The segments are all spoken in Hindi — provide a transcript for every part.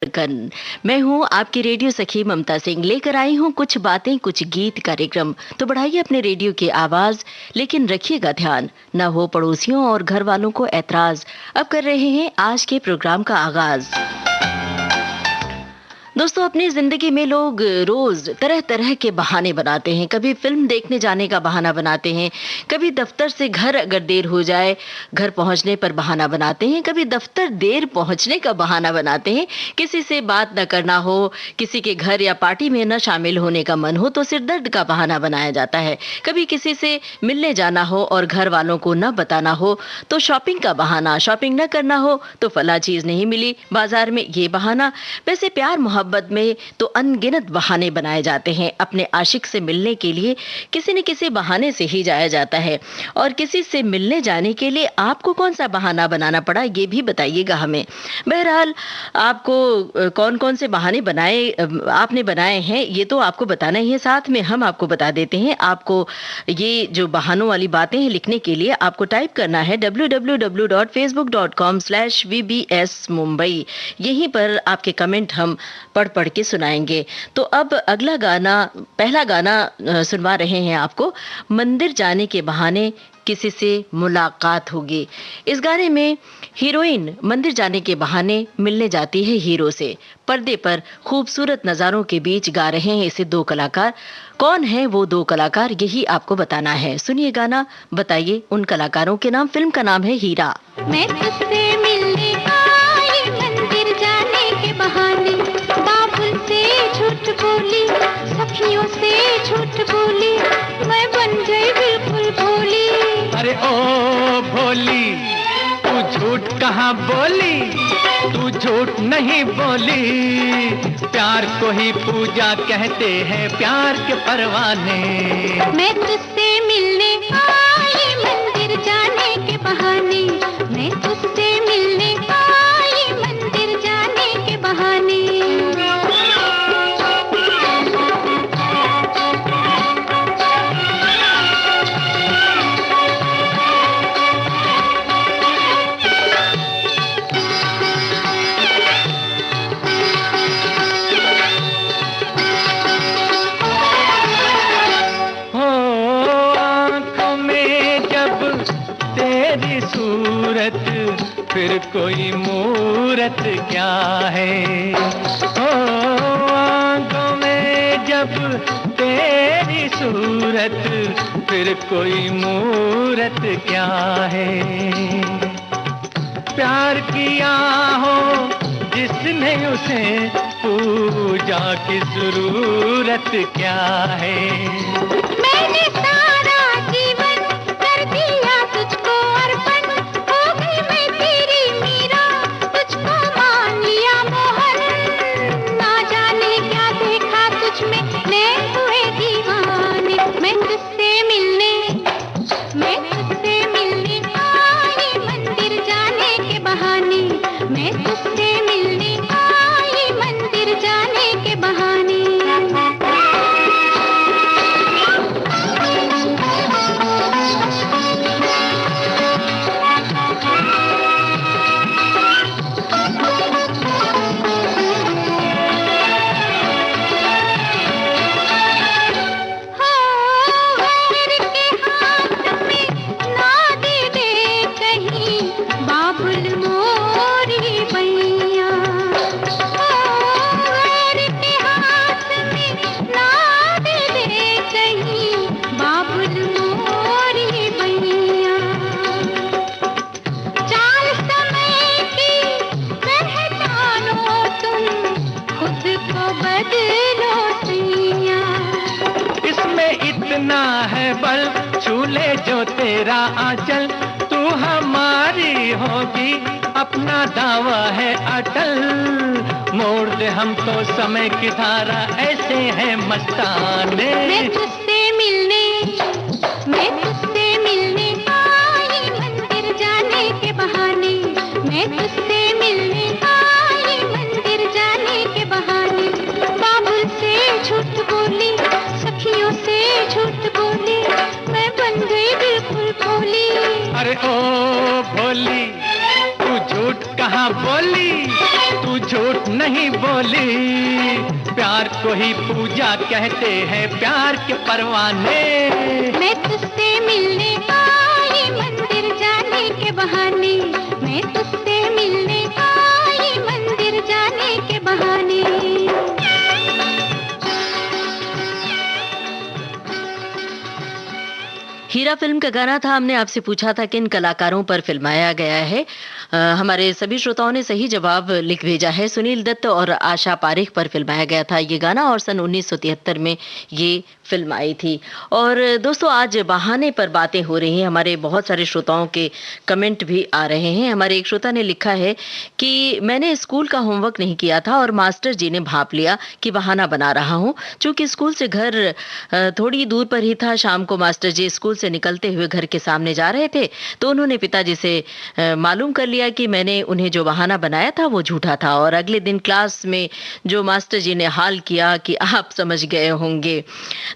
कन मैं हूँ आपकी रेडियो सखी ममता सिंह, लेकर आई हूँ कुछ बातें कुछ गीत कार्यक्रम। तो बढ़ाइए अपने रेडियो की आवाज, लेकिन रखिएगा ध्यान, न हो पड़ोसियों और घर वालों को ऐतराज। अब कर रहे हैं आज के प्रोग्राम का आगाज। दोस्तों, अपनी जिंदगी में लोग रोज तरह तरह के बहाने बनाते हैं। कभी फिल्म देखने जाने का बहाना बनाते हैं, कभी दफ्तर से घर अगर देर हो जाए घर पहुंचने पर बहाना बनाते हैं, कभी दफ्तर देर पहुंचने का बहाना बनाते हैं, किसी से बात न करना हो, किसी के घर या पार्टी में न शामिल होने का मन हो तो सिरदर्द का बहाना बनाया जाता है। कभी किसी से मिलने जाना हो और घर वालों को न बताना हो तो शॉपिंग का बहाना, शॉपिंग न करना हो तो फला चीज नहीं मिली बाजार में, ये बहाना। वैसे प्यार मोहब्बत में तो अनगिनत बहाने बनाए जाते हैं। अपने आशिक से मिलने के लिए किसी न किसी बहाने से ही जाया जाता है। और किसी से मिलने जाने के लिए आपको कौन सा बहाना बनाना पड़ा, ये भी बताइएगा हमें। बहरहाल, आपको कौन कौन से बहाने आपने बनाए हैं ये तो आपको बताना ही है। साथ में हम आपको बता देते हैं, आपको ये जो बहानों वाली बातें हैं लिखने के लिए आपको टाइप करना है www.facebook.com/vbsmumbai। यहीं पर आपके कमेंट हम पढ़ के सुनाएंगे। तो अब अगला गाना, पहला गाना सुनवा रहे हैं आपको। मंदिर जाने के बहाने किसी से मुलाकात होगी। इस गाने में हीरोइन मंदिर जाने के बहाने मिलने जाती है हीरो से। पर्दे पर खूबसूरत नजारों के बीच गा रहे हैं इसे दो कलाकार। कौन है वो दो कलाकार, यही आपको बताना है। सुनिए गाना, बताइए उन कलाकारों के नाम। फिल्म का नाम है हीरा। मैं तुझसे मिलने आई मंदिर जाने के बहाने, बाबुल से झूठ बोली, सखियों से झूठ बोली, मैं बन गई बिल्कुल भोली। अरे ओ भोली, तू झूठ कहाँ बोली, तू झूठ नहीं बोली। प्यार को ही पूजा कहते हैं, प्यार के परवाने। मैं तुझसे मिलने आई मंदिर जाने के बहाने, मैं तुझसे मिलने आई मंदिर जाने के बहाने। सूरत फिर कोई मूरत क्या है। ओ आंखों में जब तेरी सूरत फिर कोई मूरत क्या है। प्यार किया हो जिसने उसे पूजा की जरूरत क्या है। मैंने सारा जीवन कर दिया तुझको अर्पण, हो गई मैं तेरी मीरा, तुझको मान लिया मोहन। ना जाने क्या देखा तुझ में, नैन हुए दीवाने। मैं तुझसे मिलने आई मंदिर जाने के बहाने, मैं तुझसे मिलने आई मंदिर जाने के बहाने। इतना है बल, छूले जो तेरा आंचल, तू हमारी होगी अपना दावा है अटल। मोड़ दे हम तो समय की धारा, ऐसे हैं मस्ताने। मैं तुझसे मिलने आई मंदिर जाने के बहाने, मैं तुझसे मिलने आई मंदिर जाने के बहाने। बाबुल से झूठ बोली, सखियों से झूठ बोली, मैं बन गई बिल्कुल भोली। अरे ओ भोली, तू झूठ कहाँ बोली, तू झूठ नहीं बोली, प्यार को ही पूजा कहते हैं प्यार के परवाने। मैं तुझसे मिलने आई मंदिर जाने के बहाने, मैं तुझसे मिलने आई मंदिर जाने के बहाने। हीरा फिल्म का गाना था। हमने आपसे पूछा था किन कलाकारों पर फिल्माया गया है। हमारे सभी श्रोताओं ने सही जवाब लिख भेजा है। सुनील दत्त और आशा पारेख पर फिल्माया गया था ये गाना और सन 1973 में ये फिल्म आई थी। और दोस्तों आज बहाने पर बातें हो रही हैं। हमारे बहुत सारे श्रोताओं के कमेंट भी आ रहे हैं। हमारे एक श्रोता ने लिखा है कि मैंने स्कूल का होमवर्क नहीं किया था और मास्टर जी ने भांप लिया कि बहाना बना रहा हूँ। चूंकि स्कूल से घर थोड़ी दूर पर ही था, शाम को मास्टर जी स्कूल से निकलते हुए घर के सामने जा रहे थे तो उन्होंने पिताजी से मालूम कर लिया कि मैंने उन्हें जो बहाना बनाया था वो झूठा था। और अगले दिन क्लास में जो मास्टर जी ने हाल किया कि आप समझ गए होंगे।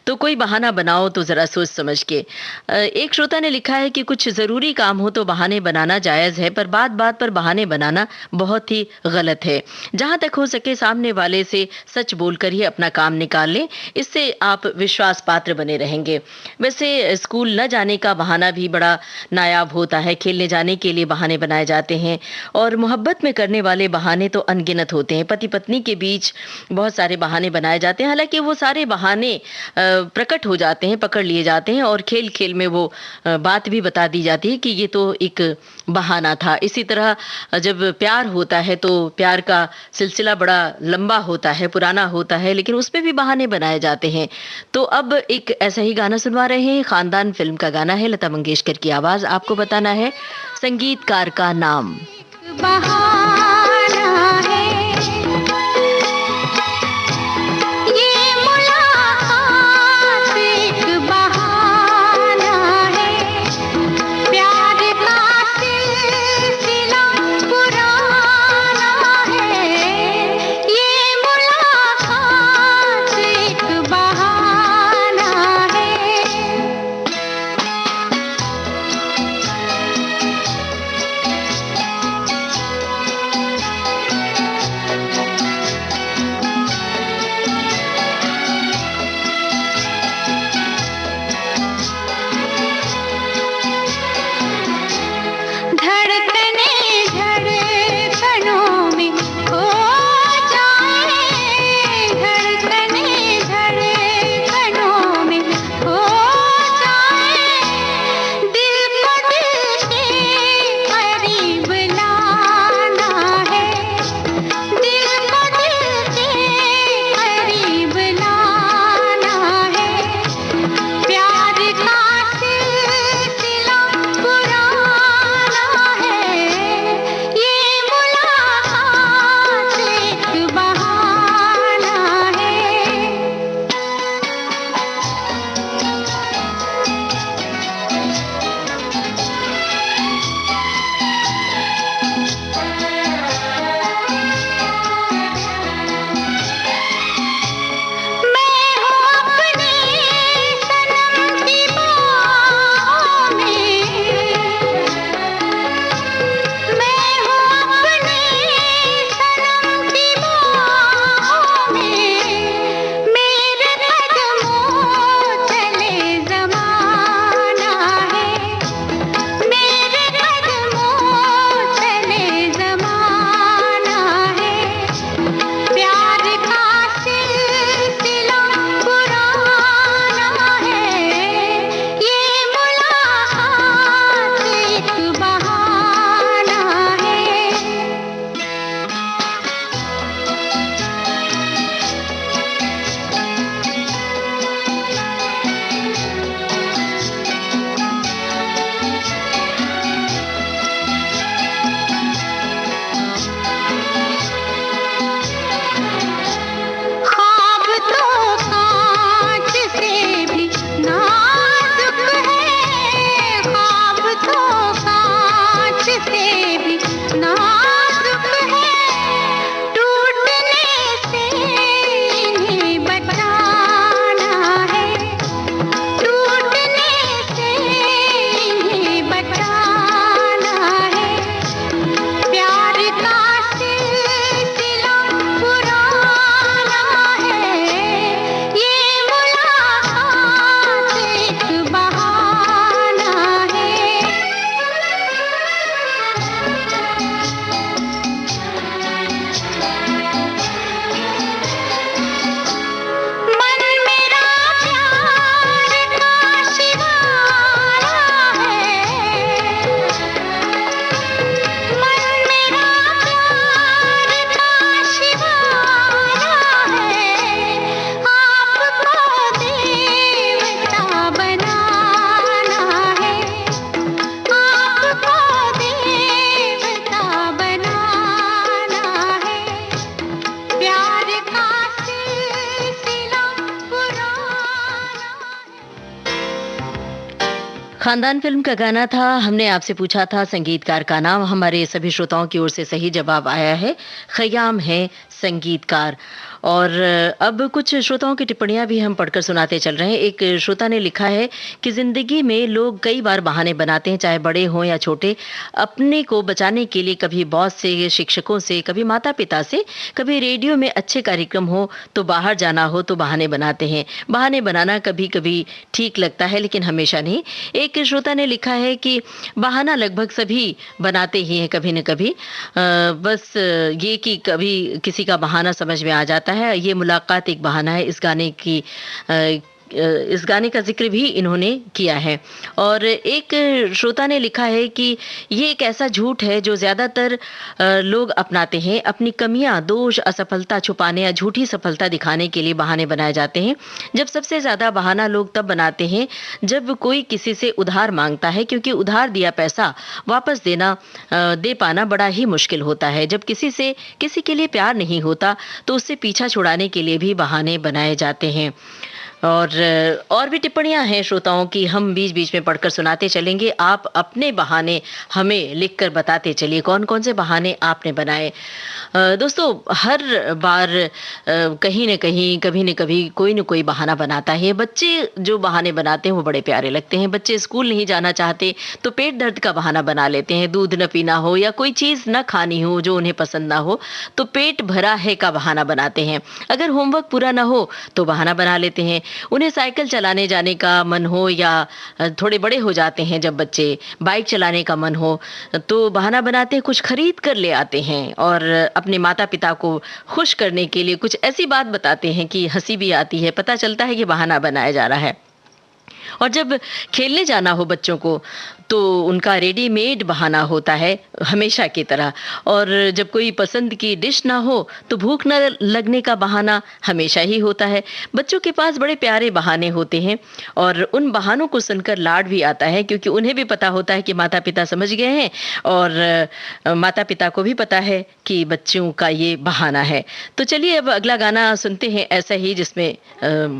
तो कोई बहाना बनाओ तो जरा सोच समझ के। एक श्रोता ने लिखा है कि कुछ जरूरी काम हो तो बहाने बनाना जायज है, पर बात बात पर बहाने बनाना बहुत ही गलत है। जहां तक हो सके सामने वाले से सच बोलकर ही अपना काम निकाल लें, इससे आप विश्वास पात्र बने रहेंगे। वैसे स्कूल न जाने का बहाना भी बड़ा नायाब होता है। खेलने जाने के लिए बहाने बनाए जाते हैं और मोहब्बत में करने वाले बहाने तो अनगिनत होते हैं। पति पत्नी के बीच बहुत सारे बहाने बनाए जाते हैं, हालांकि वो सारे बहाने प्रकट हो जाते हैं, पकड़ लिए जाते हैं और खेल खेल में वो बात भी बता दी जाती है कि ये तो एक बहाना था। इसी तरह जब प्यार होता है तो प्यार का सिलसिला बड़ा लंबा होता है, पुराना होता है, लेकिन उसमें भी बहाने बनाए जाते हैं। तो अब एक ऐसा ही गाना सुनवा रहे हैं। खानदान फिल्म का गाना है, लता मंगेशकर की आवाज। आपको बताना है संगीतकार का नाम। बहाना है ये मुलाकात, एक बहाना है प्यार का सिलसिला पुराना है। ये मुलाकात एक बहाना है। खानदान फ़िल्म का गाना था। हमने आपसे पूछा था संगीतकार का नाम। हमारे सभी श्रोताओं की ओर से सही जवाब आया है, ख़याम है संगीतकार। और अब कुछ श्रोताओं की टिप्पणियाँ भी हम पढ़कर सुनाते चल रहे हैं। एक श्रोता ने लिखा है कि ज़िंदगी में लोग कई बार बहाने बनाते हैं, चाहे बड़े हों या छोटे, अपने को बचाने के लिए। कभी बॉस से, शिक्षकों से, कभी माता-पिता से, कभी रेडियो में अच्छे कार्यक्रम हो तो बाहर जाना हो तो बहाने बनाते हैं। बहाने बनाना कभी-कभी ठीक लगता है, लेकिन हमेशा नहीं। एक श्रोता ने लिखा है कि बहाना लगभग सभी बनाते ही हैं कभी न कभी। बस ये कि कभी किसी का बहाना समझ में आ जाता है। ये मुलाकात एक बहाना है। इस गाने का ज़िक्र भी इन्होंने किया है। और एक श्रोता ने लिखा है कि ये एक ऐसा झूठ है जो ज़्यादातर लोग अपनाते हैं। अपनी कमियां, दोष, असफलता छुपाने या झूठी सफलता दिखाने के लिए बहाने बनाए जाते हैं। जब सबसे ज़्यादा बहाना लोग तब बनाते हैं जब कोई किसी से उधार मांगता है, क्योंकि उधार दिया पैसा वापस दे पाना बड़ा ही मुश्किल होता है। जब किसी के लिए प्यार नहीं होता तो उससे पीछा छुड़ाने के लिए भी बहाने बनाए जाते हैं। और भी टिप्पणियां हैं श्रोताओं की, हम बीच-बीच में पढ़कर सुनाते चलेंगे। आप अपने बहाने हमें लिखकर बताते चलिए, कौन-कौन से बहाने आपने बनाए। दोस्तों, हर बार कहीं न कहीं, कभी न कभी कोई न कोई बहाना बनाता है। बच्चे जो बहाने बनाते हैं वो बड़े प्यारे लगते हैं। बच्चे स्कूल नहीं जाना चाहते तो पेट दर्द का बहाना बना लेते हैं। दूध न पीना हो या कोई चीज़ न खानी हो जो उन्हें पसंद ना हो तो पेट भरा है का बहाना बनाते हैं। अगर होमवर्क पूरा ना हो तो बहाना बना लेते हैं। उन्हें साइकिल चलाने जाने का मन हो या थोड़े बड़े हो जाते हैं जब बच्चे, बाइक चलाने का मन हो तो बहाना बनाते हैं, कुछ खरीद कर ले आते हैं। और अपने माता-पिता को खुश करने के लिए कुछ ऐसी बात बताते हैं कि हँसी भी आती है। पता चलता है कि बहाना बनाया जा रहा है। और जब खेलने जाना हो बच्चों को तो उनका रेडीमेड बहाना होता है, हमेशा की तरह। और जब कोई पसंद की डिश ना हो तो भूख न लगने का बहाना हमेशा ही होता है। बच्चों के पास बड़े प्यारे बहाने होते हैं और उन बहानों को सुनकर लाड भी आता है, क्योंकि उन्हें भी पता होता है कि माता-पिता समझ गए हैं और माता-पिता को भी पता है कि बच्चों का ये बहाना है। तो चलिए अब अगला गाना सुनते हैं ऐसा ही, जिसमें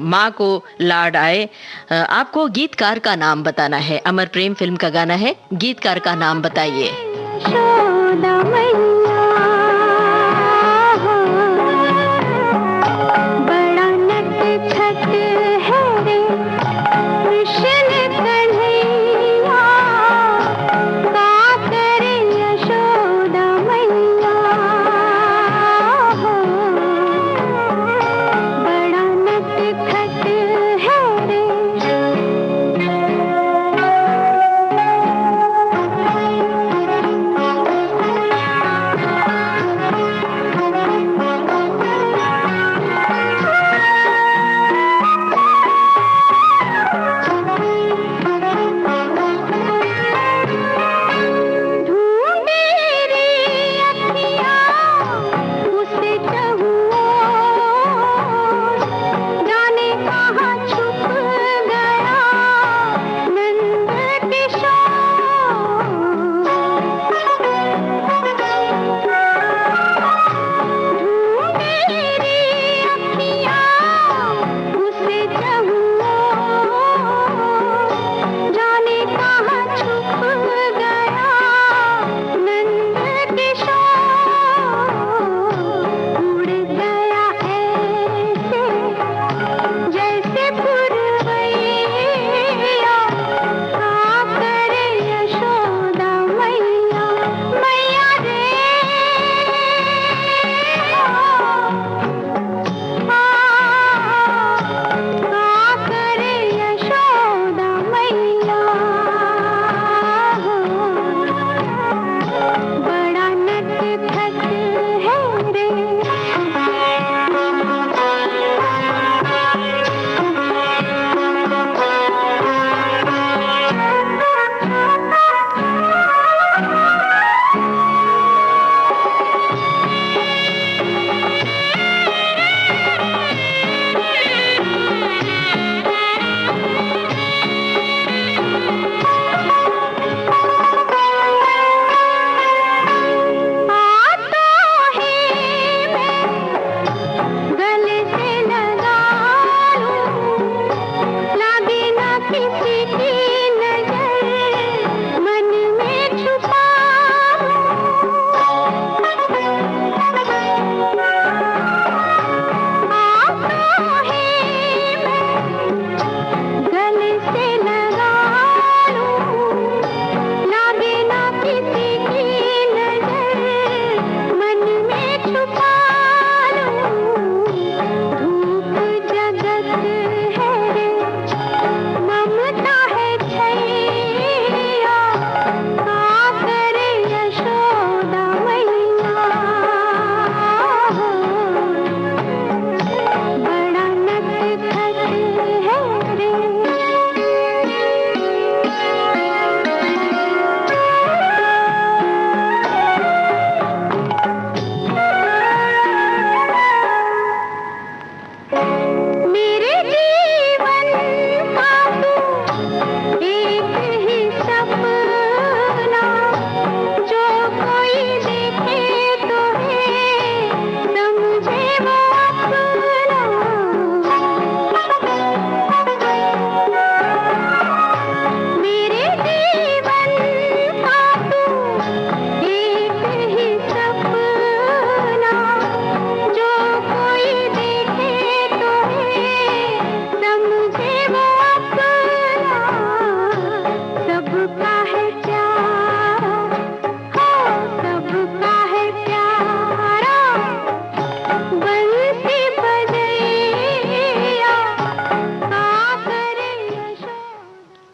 माँ को लाड आए। आपको गीतकार का नाम बताना है। अमर प्रेम फिल्म का गाना है, गीतकार का नाम बताइए। यशोदा मैया हो, बड़ा नटखट है रे कृष्ण कन्हैया, का करे यशोदा मैया हो, बड़ा नटखट है रे।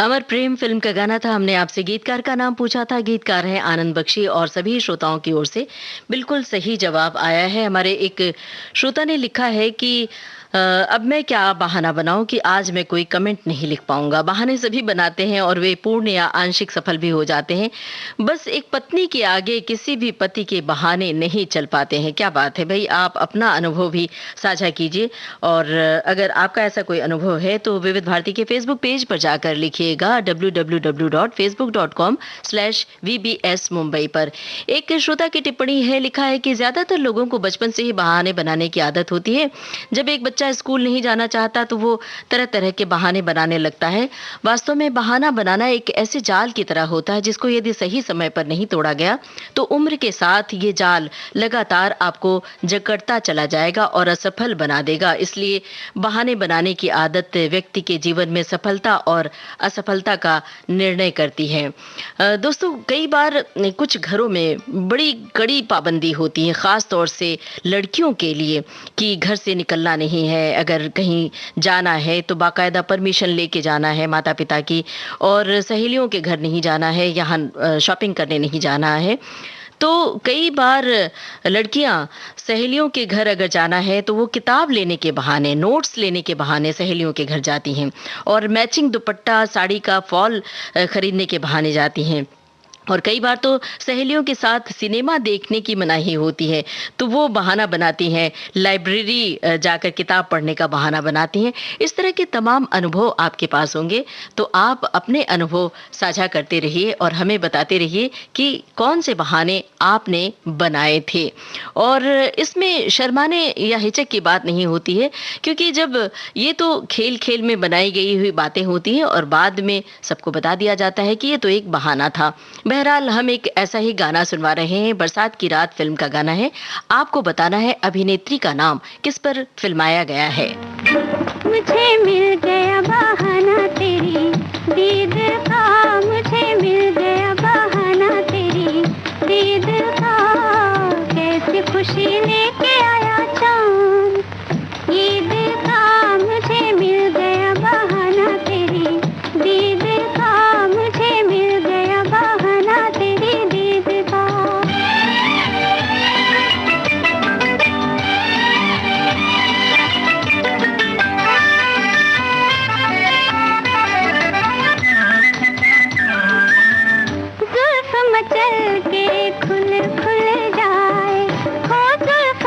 अमर प्रेम फिल्म का गाना था। हमने आपसे गीतकार का नाम पूछा था, गीतकार है आनंद बख्शी, और सभी श्रोताओं की ओर से बिल्कुल सही जवाब आया है। हमारे एक श्रोता ने लिखा है कि अब मैं क्या बहाना बनाऊं कि आज मैं कोई कमेंट नहीं लिख पाऊंगा। बहाने सभी बनाते हैं और वे पूर्ण या आंशिक सफल भी हो जाते हैं। बस एक पत्नी के आगे किसी भी पति के बहाने नहीं चल पाते हैं। क्या बात है भाई, आप अपना अनुभव भी साझा कीजिए, और अगर आपका ऐसा कोई अनुभव है तो विविध भारती के फेसबुक पेज पर जाकर लिखिएगा www.facebook.com/vbs मुंबई पर। एक श्रोता की टिप्पणी है, लिखा है कि ज्यादातर लोगों को बचपन से ही बहाने बनाने की आदत होती है। जब एक बच्चा स्कूल नहीं जाना चाहता तो वो तरह तरह के बहाने बनाने लगता है। वास्तव में बहाना बनाना एक ऐसे जाल की तरह होता है जिसको यदि सही समय पर नहीं तोड़ा गया तो उम्र के साथ ये जाल लगातार आपको जकड़ता चला जाएगा और असफल बना देगा। इसलिए बहाने बनाने की आदत व्यक्ति के जीवन में सफलता और असफलता का निर्णय करती है। दोस्तों, कई बार कुछ घरों में बड़ी कड़ी पाबंदी होती है, खास तौर से लड़कियों के लिए, कि घर से निकलना नहीं है, अगर कहीं जाना है तो बाकायदा परमिशन लेके जाना है माता पिता की, और सहेलियों के घर नहीं जाना है, यहाँ शॉपिंग करने नहीं जाना है। तो कई बार लड़कियां सहेलियों के घर अगर जाना है तो वो किताब लेने के बहाने, नोट्स लेने के बहाने सहेलियों के घर जाती हैं, और मैचिंग दुपट्टा साड़ी का फॉल खरीदने के बहाने जाती हैं। और कई बार तो सहेलियों के साथ सिनेमा देखने की मनाही होती है तो वो बहाना बनाती हैं, लाइब्रेरी जाकर किताब पढ़ने का बहाना बनाती हैं। इस तरह के तमाम अनुभव आपके पास होंगे, तो आप अपने अनुभव साझा करते रहिए और हमें बताते रहिए कि कौन से बहाने आपने बनाए थे। और इसमें शर्माने या हिचक की बात नहीं होती है, क्योंकि जब ये तो खेल खेल में बनाई गई हुई बातें होती हैं और बाद में सबको बता दिया जाता है कि ये तो एक बहाना था। बहरहाल हम एक ऐसा ही गाना सुनवा रहे हैं, बरसात की रात फिल्म का गाना है। आपको बताना है अभिनेत्री का नाम, किस पर फिल्माया गया है। मुझे मिल गया बहाना तेरी दीद का, मुझे मिल गया बहाना तेरी दीद का, कैसी खुशी लेके आया चांद ईद का, मुझे मिल गया बहाना तेरी दीद का, मुझे मिल गया बहाना तेरी दीद का। जुल्फ मचल के खुल खुल जाए, हो जुल्फ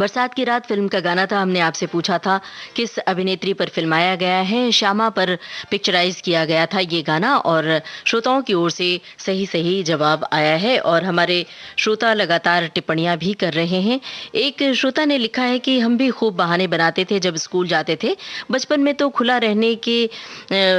बरसात की रात फिल्म का गाना था। हमने आपसे पूछा था किस अभिनेत्री पर फिल्माया गया है, श्यामा पर पिक्चराइज किया गया था ये गाना, और श्रोताओं की ओर से सही सही जवाब आया है और हमारे श्रोता लगातार टिप्पणियां भी कर रहे हैं। एक श्रोता ने लिखा है कि हम भी खूब बहाने बनाते थे जब स्कूल जाते थे। बचपन में तो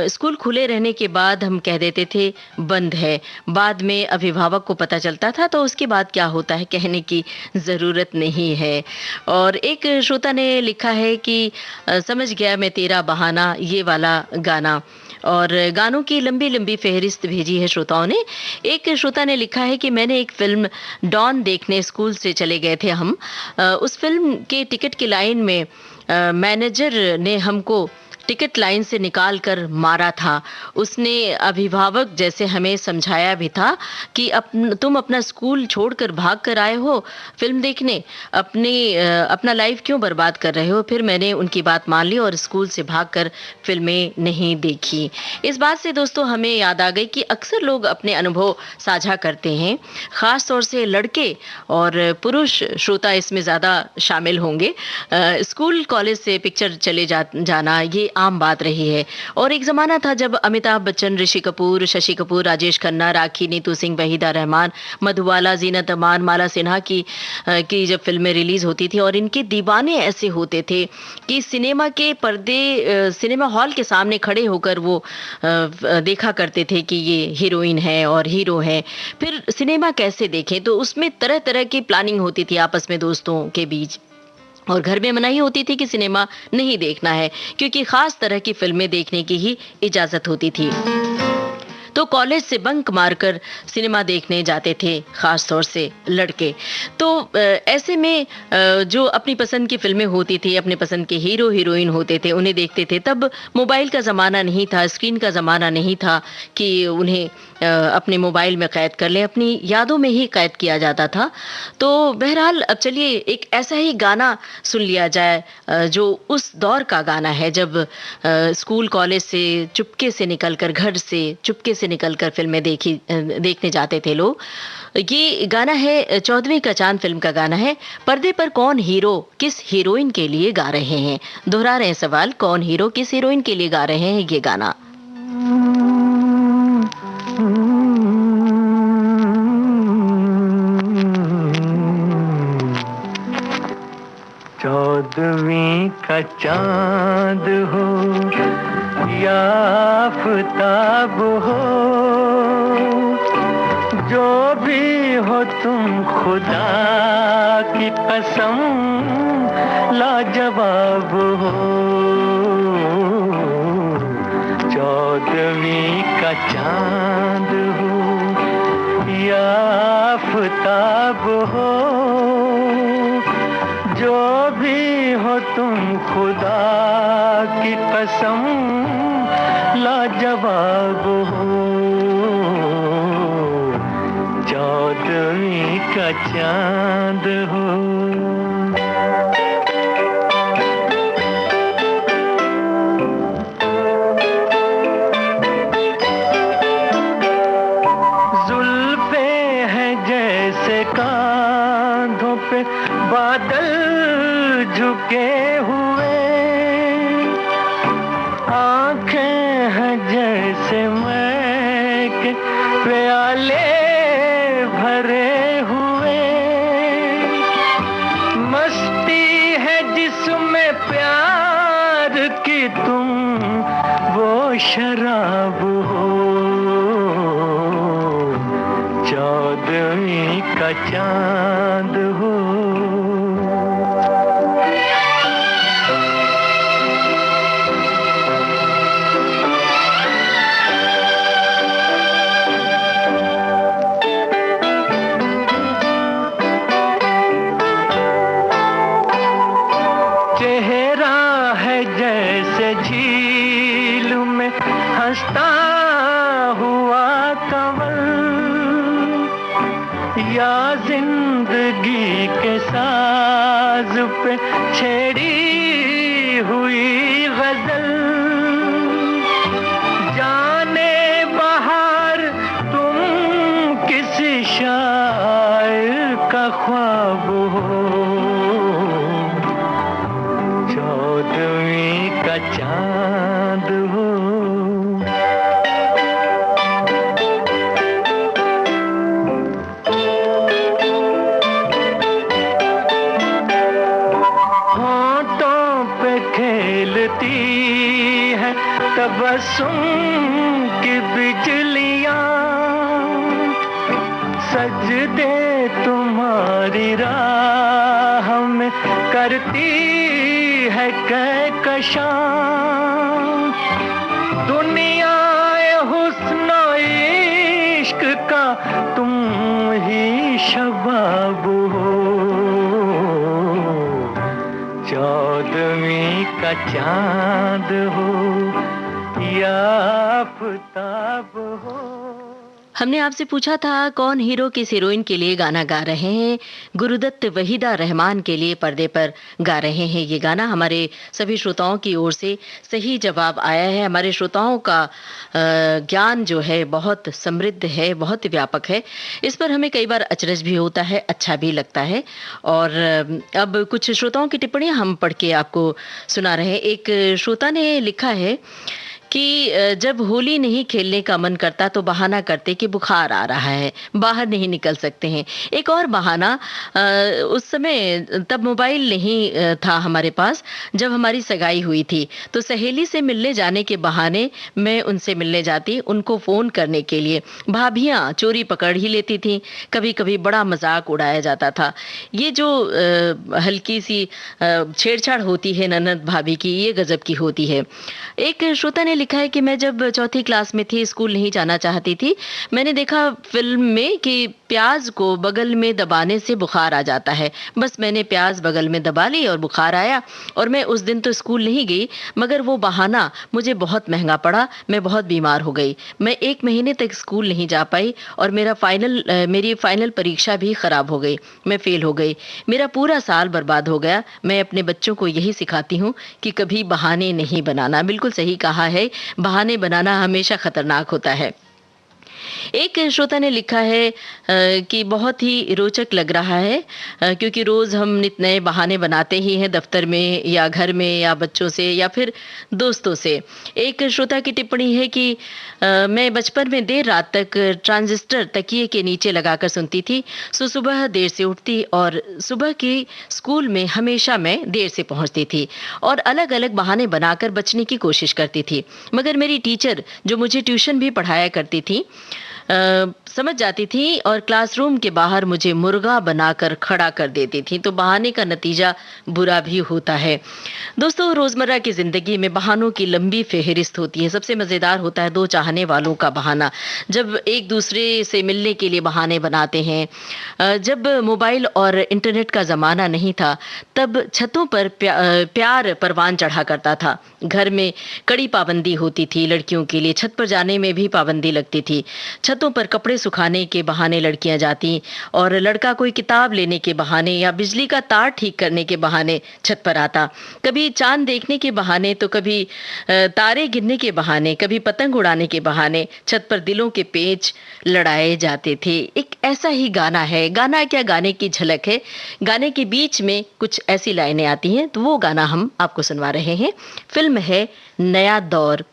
स्कूल खुले रहने के बाद हम कह देते थे बंद है, बाद में अभिभावक को पता चलता था तो उसके बाद क्या होता है कहने की ज़रूरत नहीं है। और एक श्रोता ने लिखा है कि समझ गया मैं तेरा बहाना, ये वाला गाना। और गानों की लंबी लंबी फहरिस्त भेजी है श्रोताओं ने। एक श्रोता ने लिखा है कि मैंने एक फिल्म डॉन देखने स्कूल से चले गए थे हम। उस फिल्म के टिकट की लाइन में मैनेजर ने हमको टिकट लाइन से निकाल कर मारा था। उसने अभिभावक जैसे हमें समझाया भी था कि तुम अपना स्कूल छोड़कर भाग कर आए हो फिल्म देखने, अपना लाइफ क्यों बर्बाद कर रहे हो। फिर मैंने उनकी बात मान ली और स्कूल से भागकर फिल्में नहीं देखी। इस बात से दोस्तों हमें याद आ गई कि अक्सर लोग अपने अनुभव साझा करते हैं, ख़ास तौर से लड़के और पुरुष श्रोता इसमें ज़्यादा शामिल होंगे। स्कूल कॉलेज से पिक्चर चले जाना ये आम बात रही है। और एक ज़माना था जब अमिताभ बच्चन, ऋषि कपूर, शशि कपूर, राजेश खन्ना, राखी, नीतू सिंह, वहीदा रहमान, मधुबाला, जीनत अमान, माला सिन्हा की जब फिल्में रिलीज़ होती थी और इनके दीवाने ऐसे होते थे कि सिनेमा के पर्दे, सिनेमा हॉल के सामने खड़े होकर वो देखा करते थे कि ये हीरोइन है और हीरो है। फिर सिनेमा कैसे देखें, तो उसमें तरह तरह की प्लानिंग होती थी आपस में दोस्तों के बीच, और घर में मनाही होती थी कि सिनेमा नहीं देखना है क्योंकि खास तरह की फिल्में देखने की ही इजाजत होती थी। तो कॉलेज से बंक मारकर सिनेमा देखने जाते थे खास तौर से लड़के। तो ऐसे में जो अपनी पसंद की फिल्में होती थी, अपने पसंद के हीरो हीरोइन होते थे, उन्हें देखते थे। तब मोबाइल का ज़माना नहीं था, स्क्रीन का ज़माना नहीं था कि उन्हें अपने मोबाइल में कैद कर लें, अपनी यादों में ही कैद किया जाता था। तो बहरहाल अब चलिए एक ऐसा ही गाना सुन लिया जाए जो उस दौर का गाना है जब स्कूल कॉलेज से चुपके से निकलकर, घर से चुपके से निकलकर फिल्में देखने जाते थे लोग। ये गाना है 14वीं का चांद फिल्म का गाना है। पर्दे पर कौन हीरो किस हीरोइन के लिए गा रहे हैं, दोहरा रहे हैं सवाल, कौन हीरो किस हीरोइन के लिए गा रहे हैं ये गाना। 14वीं का चांद हो या आफताब हो, जो भी हो तुम खुदा की कसम लाजवाब हो। 14वीं का चांद हो या आफताब हो, जो भी हो तुम खुदा की कसम लाजवाब हो। 14वीं का चांद हो। जुल्फे हैं जैसे कांधों पे बादल झुके हुए, आंखें हैं जैसे मैं के प्याले भरे हुए, मस्ती है जिसमें प्यार की तुम वो शराब हो। 14वीं का चांद हो। चेहरा है जैसे झील में हंसता हुआ कंवल, या जिंदगी के साज पे छेड़ी हुई गजल। जाने बहार तुम किसी शायर का ख्वाब हो। तबस्सुम की बिजलियां सजदे तुम्हारी राह में करती है कहकशां। दुनिया हुस्न इश्क का तुम ही शबाब हो, चौदहवीं का चांद हो या आफताब हो। हमने आपसे पूछा था कौन हीरो किस हीरोइन के लिए गाना गा रहे हैं। गुरुदत्त वहीदा रहमान के लिए पर्दे पर गा रहे हैं ये गाना। हमारे सभी श्रोताओं की ओर से सही जवाब आया है। हमारे श्रोताओं का ज्ञान जो है बहुत समृद्ध है, बहुत व्यापक है। इस पर हमें कई बार अचरज भी होता है, अच्छा भी लगता है। और अब कुछ श्रोताओं की टिप्पणियां हम पढ़ के आपको सुना रहे हैं। एक श्रोता ने लिखा है कि जब होली नहीं खेलने का मन करता तो बहाना करते कि बुखार आ रहा है, बाहर नहीं निकल सकते हैं। एक और बहाना, उस समय तब मोबाइल नहीं था हमारे पास, जब हमारी सगाई हुई थी तो सहेली से मिलने जाने के बहाने मैं उनसे मिलने जाती, उनको फ़ोन करने के लिए। भाभियाँ चोरी पकड़ ही लेती थीं, कभी कभी बड़ा मजाक उड़ाया जाता था। ये जो हल्की सी छेड़छाड़ होती है ननद भाभी की, ये गजब की होती है। एक श्रोता ने लिखा है कि मैं जब चौथी क्लास में थी, स्कूल नहीं जाना चाहती थी, मैंने देखा फिल्म में कि प्याज को बगल में दबाने से बुखार आ जाता है। बस मैंने प्याज बगल में दबा ली और बुखार आया, और मैं उस दिन तो स्कूल नहीं गई, मगर वो बहाना मुझे बहुत महंगा पड़ा। मैं बहुत बीमार हो गई, मैं 1 महीने तक स्कूल नहीं जा पाई और मेरी फाइनल परीक्षा भी खराब हो गई, मैं फेल हो गई, मेरा पूरा साल बर्बाद हो गया। मैं अपने बच्चों को यही सिखाती हूँ कि कभी बहाने नहीं बनाना। बिल्कुल सही कहा है, बहाने बनाना हमेशा खतरनाक होता है। एक श्रोता ने लिखा है कि बहुत ही रोचक लग रहा है, क्योंकि रोज हम नित नए बहाने बनाते ही हैं, दफ्तर में या घर में या बच्चों से या फिर दोस्तों से। एक श्रोता की टिप्पणी है कि मैं बचपन में देर रात तक ट्रांजिस्टर तकिए के नीचे लगाकर सुनती थी, सो सुबह देर से उठती और सुबह की स्कूल में हमेशा मैं देर से पहुंचती थी और अलग अलग बहाने बनाकर बचने की कोशिश करती थी। मगर मेरी टीचर, जो मुझे ट्यूशन भी पढ़ाया करती थी, समझ जाती थी और क्लासरूम के बाहर मुझे मुर्गा बनाकर खड़ा कर देती थी। तो बहाने का नतीजा बुरा भी होता है। दोस्तों, रोजमर्रा की जिंदगी में बहानों की लंबी फेहरिस्त होती है। सबसे मजेदार होता है दो चाहने वालों का बहाना, जब एक दूसरे से मिलने के लिए बहाने बनाते हैं। जब मोबाइल और इंटरनेट का जमाना नहीं था, तब छतों पर प्यार परवान चढ़ा करता था। घर में कड़ी पाबंदी होती थी लड़कियों के लिए, छत पर जाने में भी पाबंदी लगती थी। छतों पर कपड़े सुखाने के बहाने लड़कियां जाती और लड़का कोई किताब लेने के बहाने या बिजली का तार ठीक करने के बहाने छत पर आता। कभी चांद देखने के बहाने तो कभी तारे गिनने के बहाने, कभी पतंग उड़ाने के बहाने छत पर दिलों के पेच लड़ाए जाते थे। एक ऐसा ही गाना है, गाना क्या गाने की झलक है। गाने के बीच में कुछ ऐसी लाइनें आती हैं, तो वो गाना हम आपको सुनवा रहे हैं। फिल्म है नया दौर,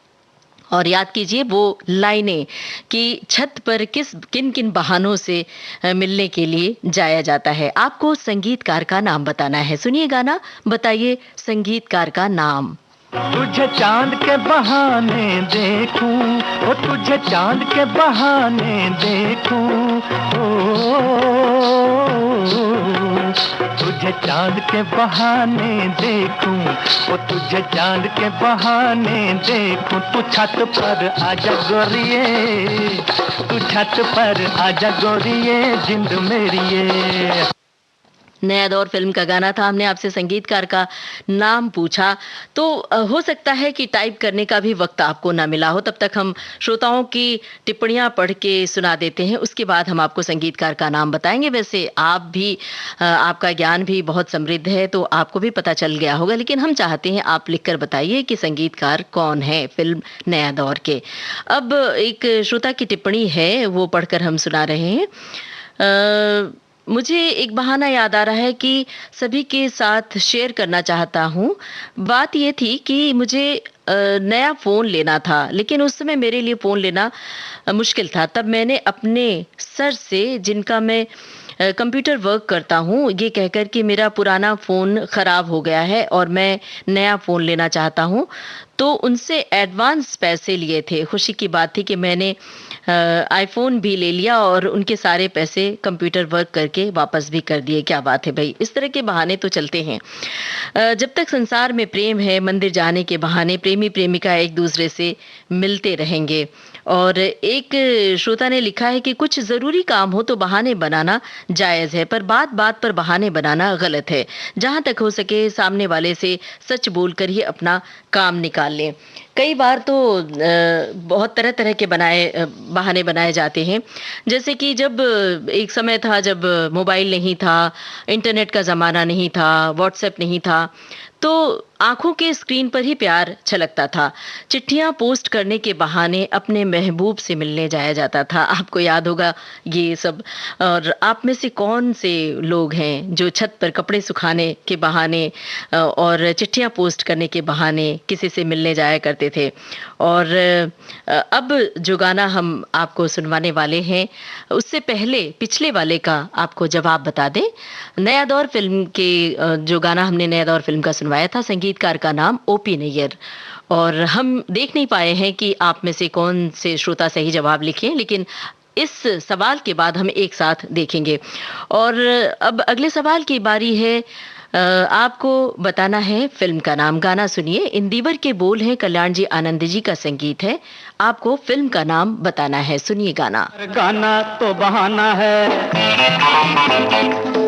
और याद कीजिए वो लाइनें कि छत पर किन किन बहानों से मिलने के लिए जाया जाता है। आपको संगीतकार का नाम बताना है। सुनिए गाना, बताइए संगीतकार का नाम। तुझे चांद के बहाने देखूं, ओ तुझे चांद के बहाने देखूं, तुझे चांद के बहाने देखूं, ओ तुझे चांद के बहाने देखूं। तू छत पर आजा गोरिये, तू छत पर आजा गोरिये, जिंद मेरिये। नया दौर फिल्म का गाना था। हमने आपसे संगीतकार का नाम पूछा, तो हो सकता है कि टाइप करने का भी वक्त आपको ना मिला हो। तब तक हम श्रोताओं की टिप्पणियां पढ़ के सुना देते हैं, उसके बाद हम आपको संगीतकार का नाम बताएंगे। वैसे आप भी, आपका ज्ञान भी बहुत समृद्ध है, तो आपको भी पता चल गया होगा, लेकिन हम चाहते हैं आप लिखकर बताइए कि संगीतकार कौन है फिल्म नया दौर के। अब एक श्रोता की टिप्पणी है, वो पढ़कर हम सुना रहे हैं। मुझे एक बहाना याद आ रहा है कि सभी के साथ शेयर करना चाहता हूँ। बात ये थी कि मुझे नया फ़ोन लेना था, लेकिन उस समय मेरे लिए फ़ोन लेना मुश्किल था। तब मैंने अपने सर से, जिनका मैं कंप्यूटर वर्क करता हूँ, ये कहकर कि मेरा पुराना फ़ोन ख़राब हो गया है और मैं नया फ़ोन लेना चाहता हूँ, तो उनसे एडवांस पैसे लिए थे। खुशी की बात थी कि मैंने आईफ़ोन भी ले लिया और उनके सारे पैसे कंप्यूटर वर्क करके वापस भी कर दिए। क्या बात है भई! इस तरह के बहाने तो चलते हैं। जब तक संसार में प्रेम है, मंदिर जाने के बहाने प्रेमी-प्रेमिका एक-दूसरे से मिलते रहेंगे। और एक श्रोता ने लिखा है कि कुछ ज़रूरी काम हो तो बहाने बनाना जायज़ है, पर बात-बात पर बहाने बनाना गलत है। जहाँ तक हो सके सामने वाले से सच बोलकर ही अपना काम निकाल लें। कई बार तो बहुत तरह-तरह के बहाने बनाए जाते हैं। जैसे कि जब एक समय था जब मोबाइल नहीं था, इंटरनेट का ज़माना नहीं था, व्हाट्सएप नहीं था, तो आँखों के स्क्रीन पर ही प्यार छलकता था। चिट्ठियाँ पोस्ट करने के बहाने अपने महबूब से मिलने जाया जाता था। आपको याद होगा ये सब। और आप में से कौन से लोग हैं जो छत पर कपड़े सुखाने के बहाने और चिट्ठियाँ पोस्ट करने के बहाने किसी से मिलने जाया करते थे? और अब जो गाना हम आपको सुनवाने वाले हैं, उससे पहले पिछले वाले का आपको जवाब बता दें। नया दौर फ़िल्म के जो गाना हमने नया दौर फ़िल्म का सुनवाया था, संगीतकार का नाम ओपी नैयर। और हम देख नहीं पाए हैं कि आप में से कौन से श्रोता सही जवाब लिखे, लेकिन इस सवाल के बाद हम एक साथ देखेंगे। और अब अगले सवाल की बारी है। आपको बताना है फ़िल्म का नाम। गाना सुनिए। इंदिवर के बोल हैं, कल्याण जी आनंद जी का संगीत है। आपको फ़िल्म का नाम बताना है। सुनिए गाना। गाना तो बहाना है,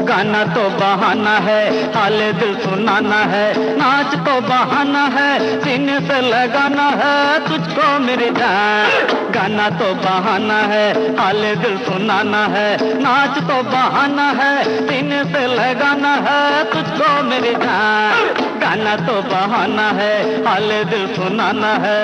गाना तो बहाना है, हाल दिल सुनाना है। नाच तो बहाना है, सीने से लगाना है तुझको मेरी जान। गाना तो बहाना है, हाल दिल सुनाना है। नाच तो बहाना है, सीने से लगाना है तुझको मेरी जान। गाना तो बहाना है, हाल दिल सुनाना है।